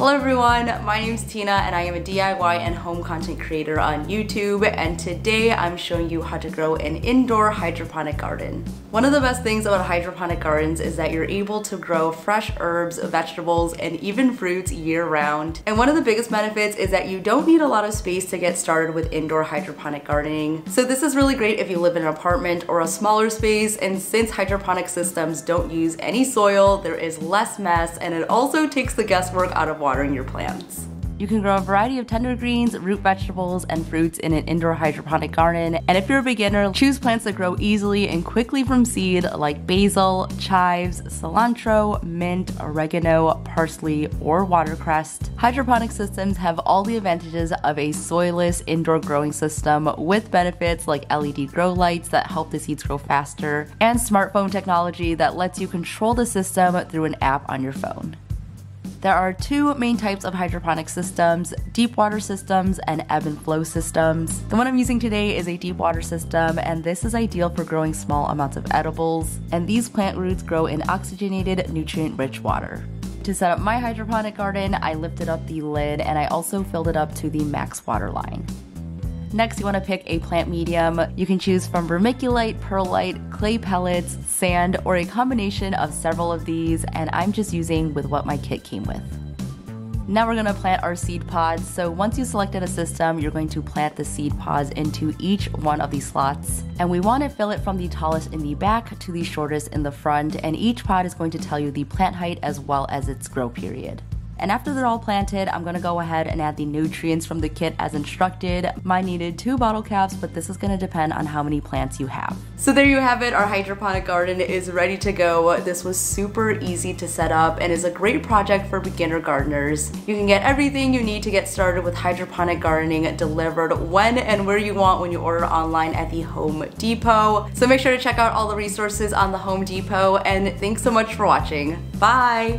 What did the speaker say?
Hello everyone, my name is Tina and I am a DIY and home content creator on YouTube, and today I'm showing you how to grow an indoor hydroponic garden. One of the best things about hydroponic gardens is that you're able to grow fresh herbs, vegetables, and even fruits year-round. And one of the biggest benefits is that you don't need a lot of space to get started with indoor hydroponic gardening. So this is really great if you live in an apartment or a smaller space, and since hydroponic systems don't use any soil, there is less mess, and it also takes the guesswork out of watering your plants. You can grow a variety of tender greens, root vegetables, and fruits in an indoor hydroponic garden. And if you're a beginner, choose plants that grow easily and quickly from seed like basil, chives, cilantro, mint, oregano, parsley, or watercress. Hydroponic systems have all the advantages of a soilless indoor growing system with benefits like LED grow lights that help the seeds grow faster, and smartphone technology that lets you control the system through an app on your phone. There are two main types of hydroponic systems, deep water systems and ebb and flow systems. The one I'm using today is a deep water system, and this is ideal for growing small amounts of edibles, and these plant roots grow in oxygenated, nutrient-rich water. To set up my hydroponic garden, I lifted up the lid and I also filled it up to the max water line. Next, you want to pick a plant medium. You can choose from vermiculite, perlite, clay pellets, sand, or a combination of several of these, and I'm just using with what my kit came with. Now we're going to plant our seed pods. So once you selected a system, you're going to plant the seed pods into each one of these slots. And we want to fill it from the tallest in the back to the shortest in the front, and each pod is going to tell you the plant height as well as its grow period. And after they're all planted, I'm gonna go ahead and add the nutrients from the kit as instructed. Mine needed 2 bottle caps, but this is gonna depend on how many plants you have. So there you have it, our hydroponic garden is ready to go. This was super easy to set up and is a great project for beginner gardeners. You can get everything you need to get started with hydroponic gardening delivered when and where you want when you order online at the Home Depot. So make sure to check out all the resources on the Home Depot, and thanks so much for watching. Bye!